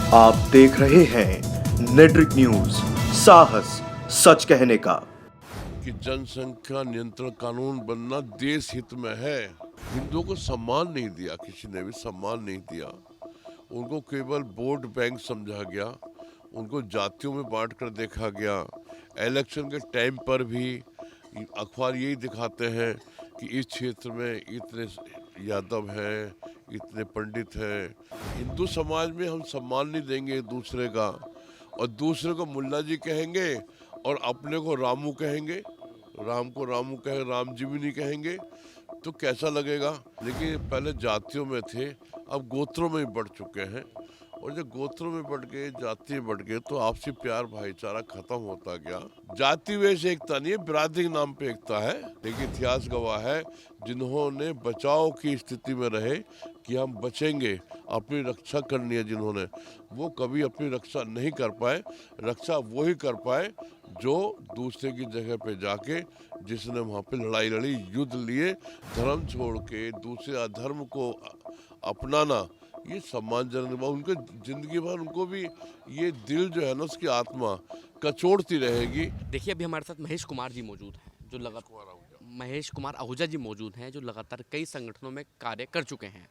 आप देख रहे हैं नेट्रिक न्यूज, साहस सच कहने का। कि जनसंख्या नियंत्रण कानून बनना देश हित में है। हिंदुओं को सम्मान नहीं दिया, किसी ने भी सम्मान नहीं दिया। उनको केवल वोट बैंक समझा गया, उनको जातियों में बांट कर देखा गया। इलेक्शन के टाइम पर भी अखबार यही दिखाते हैं कि इस क्षेत्र में इतने यादव हैं, इतने पंडित हैं। हिंदू समाज में हम सम्मान नहीं देंगे एक दूसरे का, और दूसरे को मुल्ला जी कहेंगे और अपने को रामू कहेंगे। राम को रामू कहे, राम जी भी नहीं कहेंगे, तो कैसा लगेगा। लेकिन पहले जातियों में थे, अब गोत्रों में ही बढ़ चुके हैं। और जब गोत्रों में बढ़ गए, जाति में बढ़ गए, तो आपसी प्यार भाईचारा खत्म होता गया। जाति वैसे एकता नहीं है, बिरादरी के नाम पे एकता है। लेकिन इतिहास गवाह है, जिन्होंने बचाव की स्थिति में रहे कि हम बचेंगे, अपनी रक्षा करनी है, जिन्होंने, वो कभी अपनी रक्षा नहीं कर पाए। रक्षा वो ही कर पाए जो दूसरे की जगह पे जाके, जिसने वहाँ पे लड़ाई लड़ी, युद्ध लिए, धर्म छोड़ के दूसरे अधर्म को अपनाना, ये सम्मानजनक। उनको जिंदगी भर उनको भी ये दिल जो है ना, उसकी आत्मा कचोड़ती रहेगी। देखिए, अभी हमारे साथ महेश कुमार जी मौजूद हैं, जो महेश कुमार आहूजा जी मौजूद हैं, जो लगातार कई संगठनों में कार्य कर चुके हैं।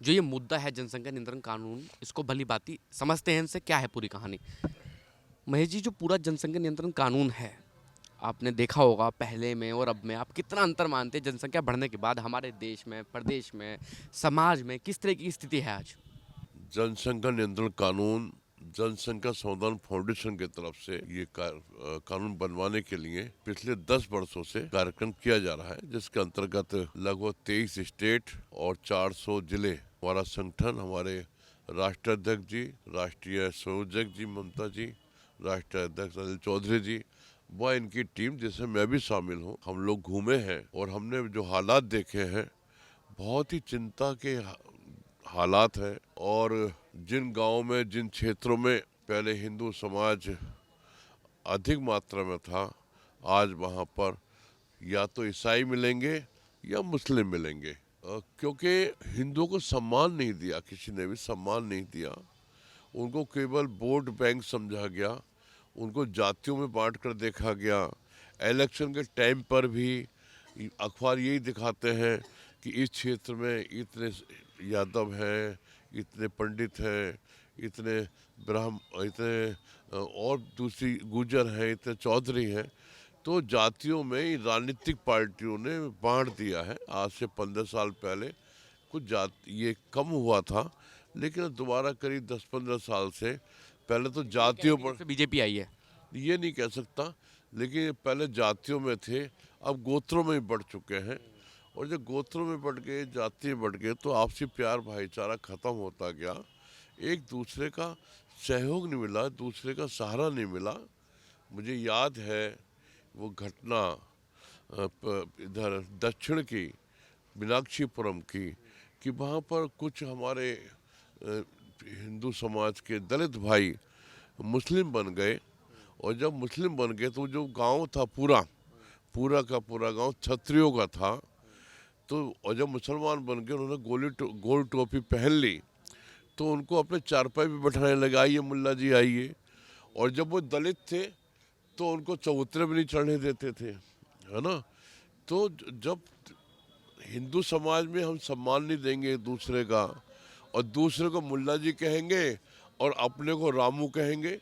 जो ये मुद्दा है जनसंख्या नियंत्रण कानून, इसको भली भांति समझते हैं, इनसे क्या है पूरी कहानी। महेश जी, जो पूरा जनसंख्या नियंत्रण कानून है, आपने देखा होगा पहले में और अब में, आप कितना अंतर मानते हैं जनसंख्या बढ़ने के बाद हमारे देश में, प्रदेश में, समाज में किस तरह की स्थिति है आज? जनसंख्या नियंत्रण कानून जनसंख्या संवर्धन फाउंडेशन की तरफ से ये कानून बनवाने के लिए पिछले 10 वर्षों से कार्यक्रम किया जा रहा है, जिसके अंतर्गत लगभग 23 स्टेट और 400 जिले। हमारा संगठन, हमारे राष्ट्रीय अध्यक्ष जी, राष्ट्रीय संयोजक जी ममता जी, राष्ट्रीय अध्यक्ष अनिल चौधरी जी, वह इनकी टीम, जिसमें मैं भी शामिल हूँ, हम लोग घूमे हैं और हमने जो हालात देखे हैं, बहुत ही चिंता के हालात है। और जिन गांवों में, जिन क्षेत्रों में पहले हिंदू समाज अधिक मात्रा में था, आज वहां पर या तो ईसाई मिलेंगे या मुस्लिम मिलेंगे। क्योंकि हिंदुओं को सम्मान नहीं दिया, किसी ने भी सम्मान नहीं दिया। उनको केवल वोट बैंक समझा गया, उनको जातियों में बांट कर देखा गया। इलेक्शन के टाइम पर भी अखबार यही दिखाते हैं कि इस क्षेत्र में इतने यादव हैं, इतने पंडित हैं, इतने इतने और दूसरी गुजर हैं, इतने चौधरी हैं। तो जातियों में राजनीतिक पार्टियों ने बांट दिया है। आज से 15 साल पहले कुछ जाति ये कम हुआ था, लेकिन दोबारा करीब 10-15 साल से पहले तो जातियों पर बीजेपी आई है, ये नहीं कह सकता, लेकिन पहले जातियों में थे, अब गोत्रों में बढ़ चुके हैं। और जब गोत्रों में बढ़ गए, जाति में बढ़ गए, तो आपसी प्यार भाईचारा खत्म होता गया। एक दूसरे का सहयोग नहीं मिला, दूसरे का सहारा नहीं मिला। मुझे याद है वो घटना इधर दक्षिण की मीनाक्षीपुरम की, कि वहाँ पर कुछ हमारे हिंदू समाज के दलित भाई मुस्लिम बन गए। और जब मुस्लिम बन गए, तो जो गांव था पूरा का पूरा गांव क्षत्रियों का था। तो और जब मुसलमान बन गए, उन्होंने गोल टोपी पहन ली, तो उनको अपने चारपाई पे बैठाने लगे, आइए मुल्ला जी आइए। और जब वो दलित थे, तो उनको चबूतरे भी नहीं चढ़ने देते थे, है ना। तो जब हिंदू समाज में हम सम्मान नहीं देंगे एक दूसरे का, और दूसरे को मुल्ला जी कहेंगे और अपने को रामू कहेंगे,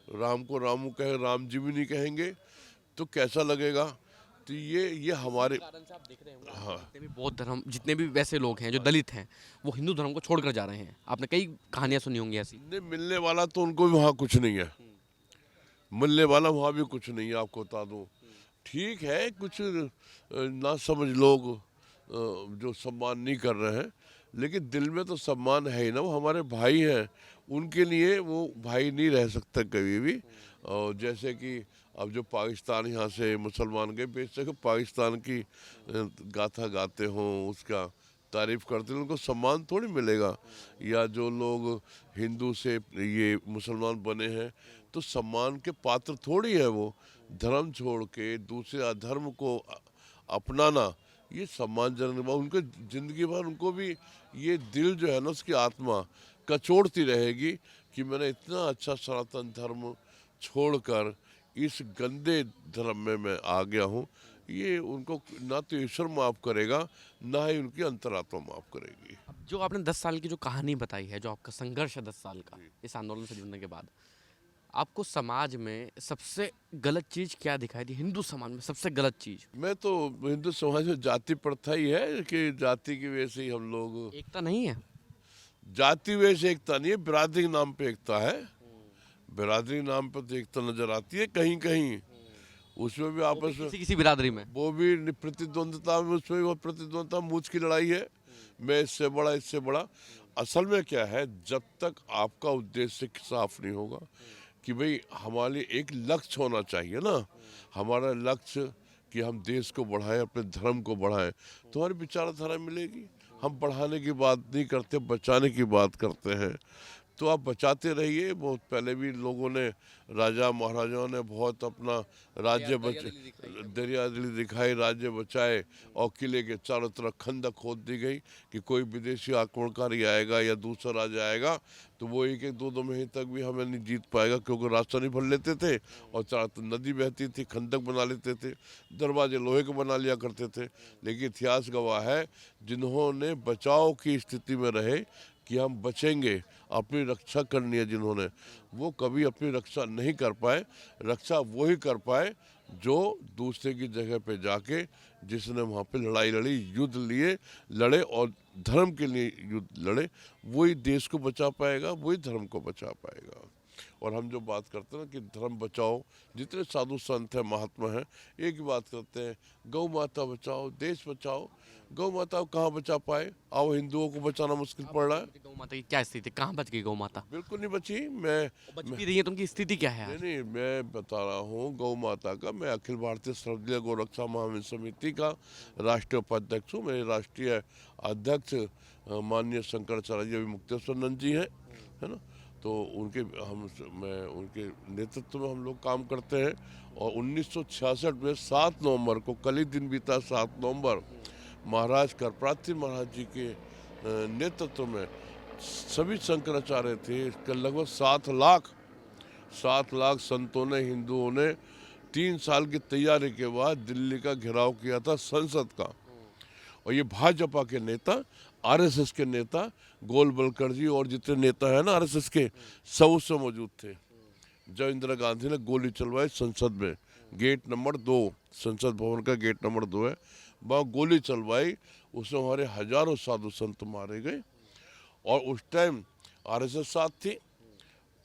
राम को रामू कहे, राम जी भी नहीं कहेंगे, तो कैसा लगेगा। तो ये हमारे कारण से आप देख रहे होंगे, हाँ, जितने भी बौद्ध धर्म, जितने भी वैसे लोग हैं जो दलित हैं, वो हिंदू धर्म को छोड़कर जा रहे हैं। आपने कई कहानियां सुनी होंगी ऐसी। नहीं, मिलने वाला तो उनको भी वहाँ कुछ नहीं है, मिलने वाला वहाँ भी कुछ नहीं है, आपको बता दूँ। ठीक है, कुछ ना समझ लोग जो सम्मान नहीं कर रहे हैं, लेकिन दिल में तो सम्मान है ही ना, वो हमारे भाई हैं। उनके लिए वो भाई नहीं रह सकता कभी भी। और जैसे कि अब जो पाकिस्तान यहाँ से मुसलमान गए, बेशक पाकिस्तान की गाथा गाते हों, उसका तारीफ करते हैं, उनको सम्मान थोड़ी मिलेगा। या जो लोग हिंदू से ये मुसलमान बने हैं, तो सम्मान के पात्र थोड़ी है वो। धर्म छोड़ के दूसरे अधर्म को अपनाना, ये सम्मानजनक। उनको जिंदगी भर उनको भी ये दिल जो है ना, उसकी आत्मा कचोड़ती रहेगी कि मैंने इतना अच्छा सनातन धर्म छोड़कर इस गंदे धर्म में मैं आ गया हूँ, ये उनको ना तो ईश्वर माफ़ करेगा, ना ही उनकी अंतरात्मा माफ़ करेगी। अब जो आपने 10 साल की जो कहानी बताई है, जो आपका संघर्ष है 10 साल का इस आंदोलन से जुड़ने के बाद, आपको समाज में सबसे गलत चीज़ क्या दिखाई दी? हिंदू समाज में सबसे गलत चीज़? मैं तो हिंदू समाज में जाति प्रथा ही है कि जाति की वजह से ही हम लोग, एकता नहीं है? जाति वजह से एकता नहीं है, बिरादरी के नाम पे एकता है। बिरादरी के नाम पर तो एकता नजर आती है कहीं कहीं, उसमें भी आपस में किसी किसी बिरादरी में? वो भी प्रतिद्वंदता में, उसमें भी वो प्रतिद्वंदता मूछ की लड़ाई है, मैं इससे बड़ा इससे बड़ा। असल में क्या है, जब तक आपका उद्देश्य साफ नहीं होगा कि भाई हमारे एक लक्ष्य होना चाहिए ना, हमारा लक्ष्य कि हम देश को बढ़ाएं, अपने धर्म को बढ़ाएं, तो हमारी विचारधारा मिलेगी। हम बढ़ाने की बात नहीं करते, बचाने की बात करते हैं। तो आप बचाते रहिए। बहुत पहले भी लोगों ने, राजा महाराजाओं ने बहुत अपना राज्य दरियादिली दिखाई, राज्य बचाए, और किले के चारों तरफ खंदक खोद दी गई कि कोई विदेशी आक्रमणकारी आएगा या दूसरा राजा आएगा तो वो एक एक दो दो महीने तक भी हमें नहीं जीत पाएगा, क्योंकि रास्ता नहीं भर लेते थे और चारों तरफ नदी बहती थी, खंदक बना लेते थे, दरवाजे लोहे के बना लिया करते थे। लेकिन इतिहास गवाह है, जिन्होंने बचाव की स्थिति में रहे कि हम बचेंगे, अपनी रक्षा करनी है जिन्होंने, वो कभी अपनी रक्षा नहीं कर पाए। रक्षा वो ही कर पाए जो दूसरे की जगह पे जाके, जिसने वहाँ पे लड़ाई लड़ी, युद्ध लिए, लड़े और धर्म के लिए युद्ध लड़े, वही देश को बचा पाएगा, वही धर्म को बचा पाएगा। और हम जो बात करते हैं ना कि धर्म बचाओ, जितने साधु संत हैं, महात्मा हैं, एक ही बात करते हैं, गौ माता बचाओ, देश बचाओ। गौ माता को कहाँ बचा पाए? आओ, हिंदुओं को बचाना मुश्किल पड़ रहा है। गौ माता की क्या स्थिति? कहाँ बच गई गौ माता? बिल्कुल नहीं बची। मैं बच भी रही है तो उनकी स्थिति क्या है? नहीं नहीं, मैं बता रहा हूँ गौ माता का। मैं अखिल भारतीय सर्वदलीय गौरक्षा महामहिम समिति का राष्ट्रीय उपाध्यक्ष हूँ। मेरे राष्ट्रीय अध्यक्ष माननीय शंकराचार्य जी, अभी मुक्तेश्वरानंद जी हैं, है ना। तो मैं उनके नेतृत्व में हम लोग काम करते हैं। और 1966 में 7 नवंबर को, कल ही दिन बीता 7 नवंबर, महाराज करप्राति महाराज जी के नेतृत्व में सभी शंकराचार्य थे, इसके लगभग 7 लाख संतों ने, हिंदुओं ने 3 साल की तैयारी के बाद दिल्ली का घेराव किया था, संसद का। और ये भाजपा के नेता, आरएसएस के नेता गोलवलकर जी और जितने नेता हैं ना आरएसएस के, सब उससे मौजूद थे जब इंदिरा गांधी ने गोली चलवाई संसद में। गेट नंबर 2, संसद भवन का गेट नंबर 2 है, वहाँ गोली चलवाई, उसमें हमारे हजारों साधु संत मारे गए। और उस टाइम आरएसएस साथ थी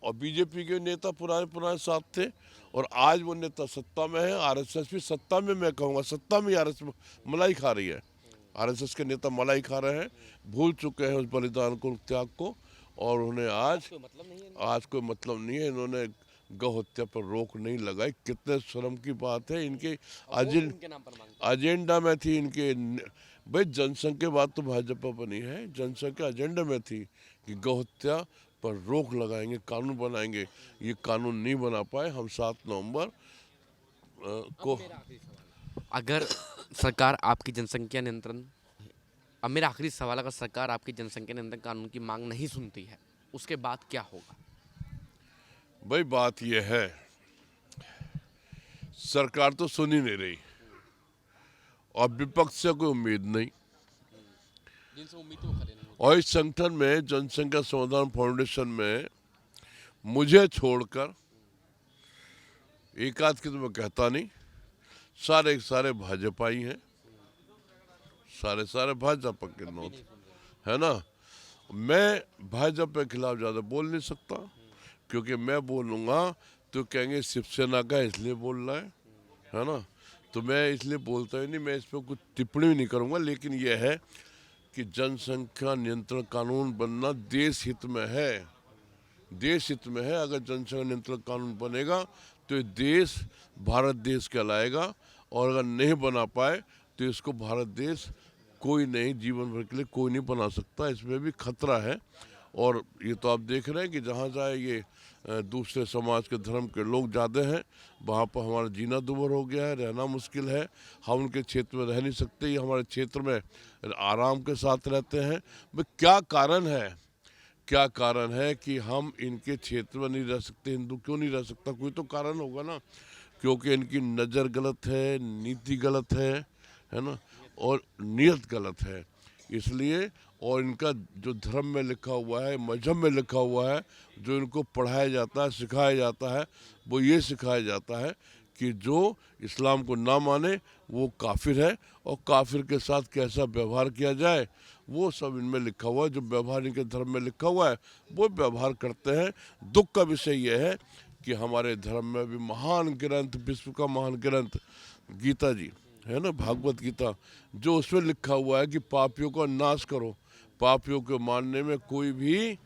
और बीजेपी के नेता पुराने साथ थे। और आज वो नेता सत्ता में है, आरएसएस भी सत्ता में, मैं कहूँगा सत्ता में आरएसएस मलाई खा रही है। आरएसएस के नेता मलाई खा रहे हैं, भूल चुके हैं उस बलिदान को, त्याग को। और उन्हें आज कोई मतलब नहीं है। इन्होंने गौ हत्या पर रोक नहीं लगाई। कितने शर्म की बात है। इनके एजेंडा में थी, इनके भाई जनसंघ के बाद तो भाजपा बनी है, जनसंघ के एजेंडा में थी कि गौ हत्या पर रोक लगाएंगे, कानून बनाएंगे। ये कानून नहीं बना पाए। हम 7 नवंबर को, अगर सरकार आपकी जनसंख्या नियंत्रण, अब मेरा आखिरी सवाल, अगर सरकार आपकी जनसंख्या नियंत्रण कानून की मांग नहीं सुनती है, उसके बाद क्या होगा? भाई बात यह है, सरकार तो सुन ही नहीं रही और विपक्ष से कोई उम्मीद नहीं। जिनसे उम्मीद थी वो खड़े नहीं। और इस संगठन में, जनसंख्या समाधान फाउंडेशन में, मुझे छोड़कर एक आध की तो मैं कहता नहीं, सारे भाजपाई हैं, सारे भाजपा के नोट, है ना। मैं भाजपा के खिलाफ ज़्यादा बोल नहीं सकता, क्योंकि मैं बोलूँगा तो कहेंगे शिवसेना का इसलिए बोल रहा है ना। तो मैं इसलिए बोलता ही नहीं, मैं इस पर कुछ टिप्पणी भी नहीं करूँगा। लेकिन यह है कि जनसंख्या नियंत्रण कानून बनना देश हित में है, देश हित में है। अगर जनसंख्या नियंत्रण कानून बनेगा तो ये देश भारत देश कहलाएगा, और अगर नहीं बना पाए तो इसको भारत देश कोई नहीं, जीवन भर के लिए कोई नहीं बना सकता। इसमें भी खतरा है। और ये तो आप देख रहे हैं कि जहाँ जाए ये दूसरे समाज के धर्म के लोग ज़्यादा हैं, वहाँ पर हमारा जीना दूभर हो गया है, रहना मुश्किल है। हम उनके क्षेत्र में रह नहीं सकते, ये हमारे क्षेत्र में आराम के साथ रहते हैं। भाई क्या कारण है क्या कारण है कि हम इनके क्षेत्र में नहीं रह सकते, हिंदू क्यों नहीं रह सकता, कोई तो कारण होगा ना। क्योंकि इनकी नज़र गलत है, नीति गलत है ना, और नियत गलत है, इसलिए। और इनका जो धर्म में लिखा हुआ है, मजहब में लिखा हुआ है, जो इनको पढ़ाया जाता है, सिखाया जाता है, वो ये सिखाया जाता है कि जो इस्लाम को ना माने वो काफिर है, और काफिर के साथ कैसा व्यवहार किया जाए वो सब इनमें लिखा हुआ है। जो व्यवहार इनके धर्म में लिखा हुआ है वो व्यवहार करते हैं। दुख का विषय यह है कि हमारे धर्म में भी महान ग्रंथ, विश्व का महान ग्रंथ गीता जी है ना, भागवत गीता, जो उसमें लिखा हुआ है कि पापियों का नाश करो। पापियों को मानने में कोई भी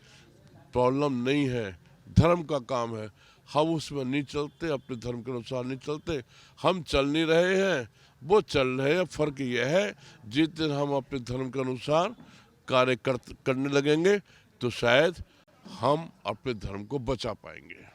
प्रॉब्लम नहीं है, धर्म का काम है। हम उसमें नहीं चलते, अपने धर्म के अनुसार नहीं चलते, हम चल नहीं रहे हैं, वो चल रहे हैं। फर्क यह है जिस दिन हम अपने धर्म के अनुसार कार्य करने लगेंगे तो शायद हम अपने धर्म को बचा पाएंगे।